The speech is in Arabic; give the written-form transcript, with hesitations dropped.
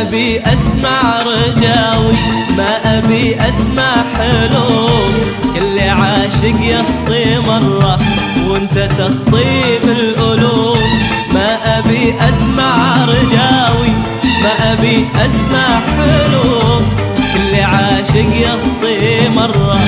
أبي أسمع رجاوي، ما أبي أسمع حلوم. كل عاشق يخطي مرة وانت تخطي بالألوم. ما أبي أسمع رجاوي، ما أبي أسمع حلوم. كل عاشق يخطي مرة